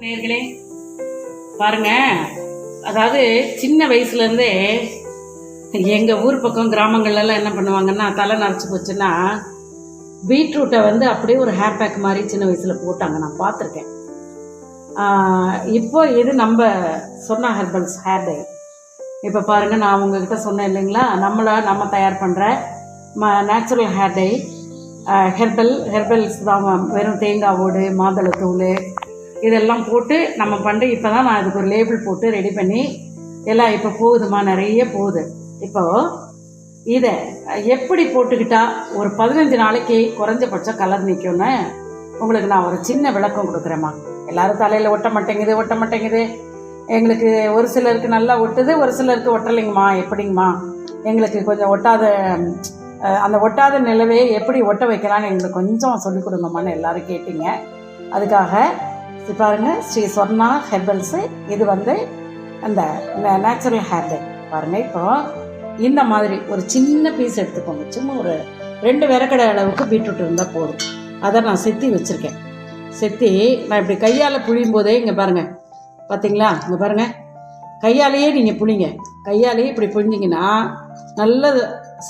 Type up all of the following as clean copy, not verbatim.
நேர்களே பாருங்க, அதாவது சின்ன வயசுலேருந்தே எங்கள் ஊர் பக்கம் கிராமங்கள்லாம் என்ன பண்ணுவாங்கன்னா, தலை நரைச்சி போச்சுன்னா பீட்ரூட்டை வந்து அப்படியே ஒரு ஹேர் பேக் மாதிரி சின்ன வயசில் போட்டாங்க, நான் பார்த்துருக்கேன். இப்போ இது நம்ம சொன்ன ஹெர்பல்ஸ் ஹேர் டை. இப்போ பாருங்கள், நான் உங்ககிட்ட சொன்னேன் இல்லைங்களா, நம்ம தயார் பண்ணுற நேச்சுரல் ஹேர் டை. ஹெர்பல்ஸ் தான், வெறும் தேங்காய் ஓடு, மாதுளத்தூள் இதெல்லாம் போட்டு நம்ம பண்ணுற. இப்போ தான் நான் அதுக்கு ஒரு லேபிள் போட்டு ரெடி பண்ணி எல்லாம் இப்போ போகுதுமா, நிறைய போகுது. இப்போது இதை எப்படி போட்டுக்கிட்டால் ஒரு 15 நாளைக்கு குறைஞ்சபட்சம் கலர் நிற்கும்னு உங்களுக்கு நான் ஒரு சின்ன விளக்கம் கொடுக்குறேம்மா. எல்லோரும் தலையில் ஒட்ட மாட்டேங்குது. எங்களுக்கு ஒரு சிலருக்கு நல்லா ஒட்டுது, ஒரு சிலருக்கு ஒட்டலைங்கம்மா. எப்படிங்கம்மா, எங்களுக்கு கொஞ்சம் அந்த ஒட்டாத நிலவே எப்படி ஒட்ட வைக்கலான்னு எங்களுக்கு கொஞ்சம் சொல்லிக் கொடுங்கம்மான்னு எல்லோரும் கேட்டீங்க. அதுக்காக பாருங்கள், ஸ்ரீ சொர்ணா ஹெர்பல்ஸு. இது வந்து அந்த நேச்சுரல் ஹேர் டை பாருங்கள். இப்போ இந்த மாதிரி ஒரு சின்ன பீஸ் எடுத்துக்கோங்க. சும்மா ஒரு 2 விரக்கடை அளவுக்கு பீட்ரூட் இருந்தால் போதும். அதை நான் செத்தி வச்சுருக்கேன். செத்தி நான் இப்படி கையால் புழியும் போதே இங்கே பாருங்கள், பார்த்தீங்களா, இங்கே பாருங்கள், கையாலேயே நீங்கள் புளிங்க. கையாலேயே இப்படி புழிஞ்சிங்கன்னா நல்ல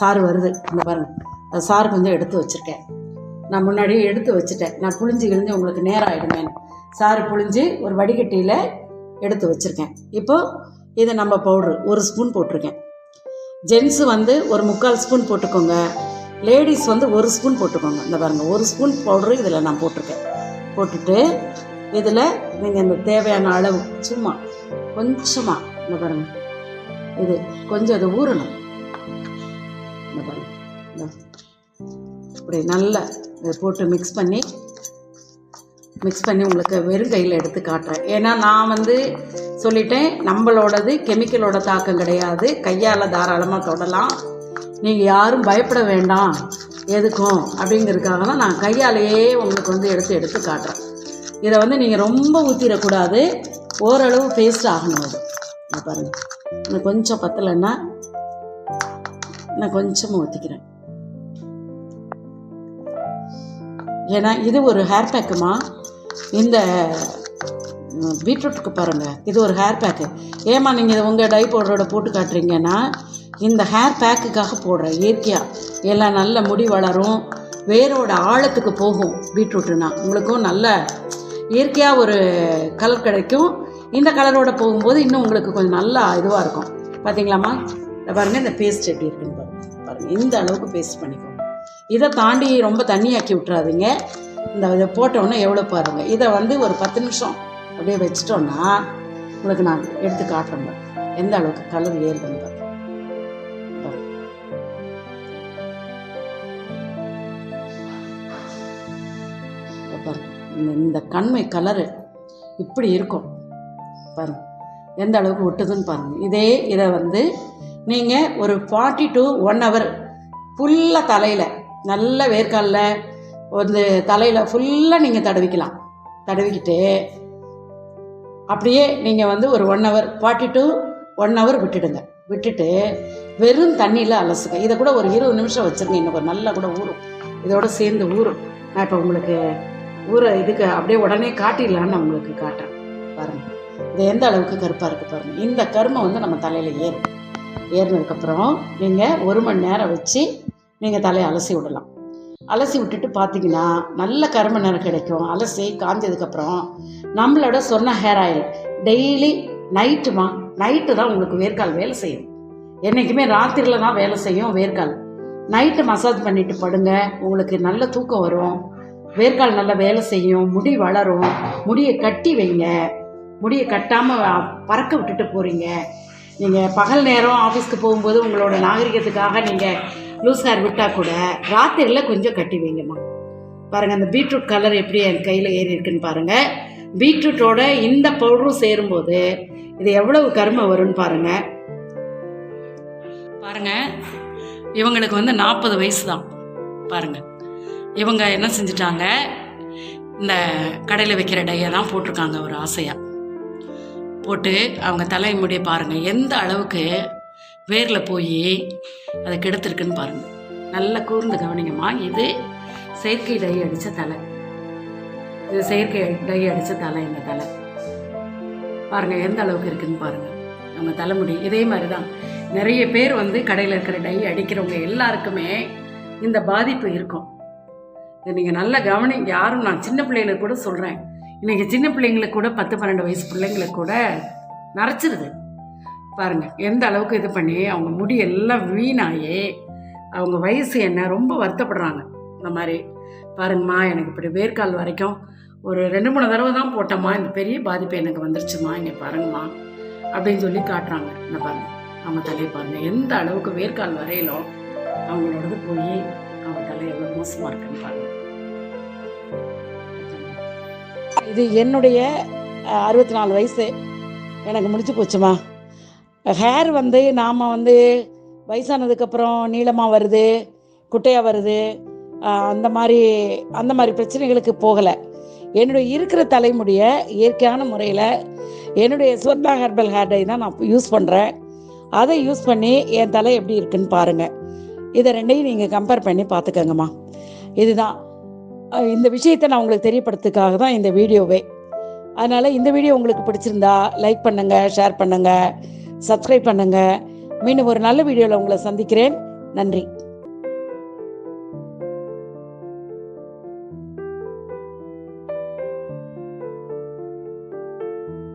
சாறு வருது. இங்கே பாருங்கள், அது சாறு கொஞ்சம் எடுத்து வச்சுருக்கேன். நான் முன்னாடியே எடுத்து வச்சுட்டேன். நான் புழிஞ்சு உங்களுக்கு நேரம் ஆகிடுமேன்னு சாறு புழிஞ்சு ஒரு வடிகட்டியில் எடுத்து வச்சுருக்கேன். இப்போது இதை நம்ம பவுட்ரு 1 ஸ்பூன் போட்டிருக்கேன். ஜென்ஸு வந்து ஒரு 3/4 ஸ்பூன் போட்டுக்கோங்க, லேடிஸ் வந்து 1 ஸ்பூன் போட்டுக்கோங்க. இந்த பாருங்கள், 1 ஸ்பூன் பவுட்ரு இதில் நான் போட்டிருக்கேன். போட்டுட்டு இதில் நீங்கள் இந்த தேவையான அளவு சும்மா கொஞ்சமாக இந்த பாருங்கள், இது கொஞ்சம் இது ஊறணும். இந்த பாருங்கள், இப்படி நல்லா இதை போட்டு மிக்ஸ் பண்ணி உங்களுக்கு வெறும் கையில் எடுத்து காட்டுறேன். ஏன்னா நான் வந்து சொல்லிட்டேன், நம்மளோடது கெமிக்கலோட தாக்கம் கிடையாது, கையால் தாராளமாக தொடலாம், நீங்கள் யாரும் பயப்பட வேண்டாம் எதுக்கும் அப்படிங்கிறதுக்காக தான் நான் கையாலேயே உங்களுக்கு வந்து எடுத்து காட்டுறேன். இதை வந்து நீங்கள் ரொம்ப ஊற்றிடக்கூடாது, ஓரளவு பேஸ்ட் ஆகணும். அது நான் பாருங்கள், இன்னும் கொஞ்சம் பத்தலைன்னா நான் கொஞ்சமாக ஊற்றிக்கிறேன். ஏன்னா இது ஒரு ஹேர் பேக்குமா, இந்த பீட்ரூட்டுக்கு பாருங்கள், இது ஒரு ஹேர் பேக்கு. ஏமா நீங்கள் உங்கள் டை பவுடரோட போட்டு காட்டுறீங்கன்னா, இந்த ஹேர் பேக்குக்காக போடுறேன். இயற்கையாக எல்லாம் நல்ல முடி வளரும், வேரோட ஆழத்துக்கு போகும். பீட்ரூட்டுனா உங்களுக்கும் நல்ல இயற்கையாக ஒரு கலர் கிடைக்கும். இந்த கலரோட போகும்போது இன்னும் உங்களுக்கு கொஞ்சம் நல்லா இதுவாக இருக்கும். பார்த்தீங்களாம்மா, இதை பாருங்கள், இந்த பேஸ்ட் எப்படி இருக்குன்னு பாருங்கள். இந்த அளவுக்கு பேஸ்ட் பண்ணிக்கோங்க. இதை தாண்டி ரொம்ப தண்ணியாக்கி விட்றாதீங்க. இதை போட்டோன்னே எவ்வளோ பாருங்கள். இதை வந்து ஒரு 10 நிமிஷம் அப்படியே வச்சிட்டோன்னா உங்களுக்கு நான் எடுத்து காட்டுறேன் எந்த அளவுக்கு கலர் ஏறுதுன்னு பாருங்க. இந்த கண்மை கலரு இப்படி இருக்கும் பாருங்கள், எந்த அளவுக்கு ஒட்டுதுன்னு பாருங்கள். இதை வந்து நீங்கள் ஒரு 40 to 1 hour ஃபுல்லாக தலையில் நல்ல வேர்க்காலில் வந்து தலையில் ஃபுல்லாக நீங்கள் தடவிக்கிட்டு அப்படியே நீங்கள் வந்து ஒரு 1 hour 40 to 1 hour விட்டுட்டு வெறும் தண்ணியில் அலசுங்க. இதை கூட ஒரு 20 நிமிஷம் வச்சுருங்க, இன்னும் நல்லா கூட ஊறும், இதோட சேர்ந்து ஊறும். நான் இப்போ உங்களுக்கு இதுக்கு அப்படியே உடனே காட்டிடலான்னு நான் உங்களுக்கு காட்டுறேன். பாருங்கள், இது எந்த அளவுக்கு கருப்பாக இருக்குது பாருங்கள். இந்த கருமை வந்து நம்ம தலையில் ஏறினதுக்கப்புறம் நீங்கள் 1 மணி நேரம் வச்சு நீங்கள் தலையை அலசி விடலாம். அலசி விட்டுட்டு பார்த்தீங்கன்னா நல்ல கருமை நிறம் கிடைக்கும். அலசி காஞ்சதுக்கப்புறம் நம்மளோட சொன்ன ஹேர் ஆயில் டெய்லி நைட்டு தான் உங்களுக்கு வேர்க்கால் வேலை செய்யும். என்றைக்குமே ராத்திரியில் தான் வேலை செய்யும் வேர்க்கால். நைட்டு மசாஜ் பண்ணிவிட்டு படுங்க, உங்களுக்கு நல்ல தூக்கம் வரும், வேர்க்கால் நல்லா வேலை செய்யும், முடி வளரும். முடியை கட்டி வைங்க, முடியை கட்டாமல் பறக்க விட்டுட்டு போகிறீங்க. நீங்கள் பகல் நேரம் ஆஃபீஸ்க்கு போகும்போது உங்களோட நாகரிகத்துக்காக நீங்கள் லூஸ் ஹேர் விட்டால் கூட ராத்திரியில் கொஞ்சம் கட்டி வைங்கம்மா. பாருங்கள், அந்த பீட்ரூட் கலர் எப்படி என் கையில் ஏறி இருக்குன்னு பாருங்கள். பீட்ரூட்டோட இந்த பவுடரும் சேரும்போது இது எவ்வளவு கருமை வரும்னு பாருங்கள். இவங்களுக்கு வந்து 40 வயசு தான். பாருங்கள், இவங்க என்ன செஞ்சிட்டாங்க, இந்த கடையில் வைக்கிற டையை தான் போட்டிருக்காங்க. ஒரு ஆசையாக போட்டு அவங்க தலைமுடியை பாருங்கள் எந்த அளவுக்கு வேரில் போய் அதை கெடுத்துருக்குன்னு பாருங்கள். நல்லா கூர்ந்து கவனிங்கம்மா. இது செயற்கை டை அடித்த தலை, இது செயற்கை டை அடித்த தலை. இந்த தலை பாருங்கள் எந்த அளவுக்கு இருக்குதுன்னு பாருங்கள். நம்ம தலைமுடி இதே மாதிரி தான். நிறைய பேர் வந்து கடையில் இருக்கிற டை அடிக்கிறவங்க எல்லாருக்குமே இந்த பாதிப்பு இருக்கும். இதை நீங்கள் நல்லா கவனிங்க. யாரும் நான் சின்ன பிள்ளைங்களுக்கு கூட சொல்கிறேன், இன்றைக்கி சின்ன பிள்ளைங்களுக்கு கூட 10-12 வயசு பிள்ளைங்களுக்கு கூட நரைச்சிருது. பாருங்கள் எந்த அளவுக்கு இது பண்ணி அவங்க முடி எல்லாம் வீணாகி அவங்க வயசு என்ன ரொம்ப வருத்தப்படுறாங்க. இந்த மாதிரி பாருங்கம்மா, எனக்கு இப்படி வேர்க்கால் வரைக்கும் ஒரு 2-3 தடவை தான் போட்டோம்மா, இந்த பெரிய பாதிப்பு எனக்கு வந்துருச்சுமா, இங்கே பாருங்கம்மா அப்படின்னு சொல்லி காட்டுறாங்க. இந்த பாருங்க அவங்க தலையை பாருங்கள் எந்த அளவுக்கு வேர்க்கால் வரையிலும் அவங்களோடது போய் அவங்க தலை எவ்வளோ மோசமாக இருக்குன்னு பாருங்கள். இது என்னுடைய 64 வயசு எனக்கு முடிச்சு போச்சுமா. ஹேர் வந்து நாம் வந்து வயசானதுக்கப்புறம் நீளமாக வருது, குட்டையாக வருது, அந்த மாதிரி பிரச்சனைகளுக்கு போகலை. என்னுடைய இருக்கிற தலைமுடியை இயற்கையான முறையில் என்னுடைய ஸ்வர்ணா ஹெர்பல் ஹேர் டை தான் நான் யூஸ் பண்ணுறேன். அதை யூஸ் பண்ணி என் தலை எப்படி இருக்குன்னு பாருங்கள். இதை ரெண்டையும் நீங்கள் கம்பேர் பண்ணி பார்த்துக்கங்கம்மா. இதுதான் இந்த விஷயத்தை நான் உங்களுக்கு தெரியப்படுத்துக்காக தான் இந்த வீடியோவே. அதனால் இந்த வீடியோ உங்களுக்கு பிடிச்சிருந்தா லைக் பண்ணுங்கள், ஷேர் பண்ணுங்கள், சப்ஸ்கிரைப் பண்ணுங்கள். மீண்டும் ஒரு நல்ல வீடியோவில் உங்களை சந்திக்கிறேன். நன்றி.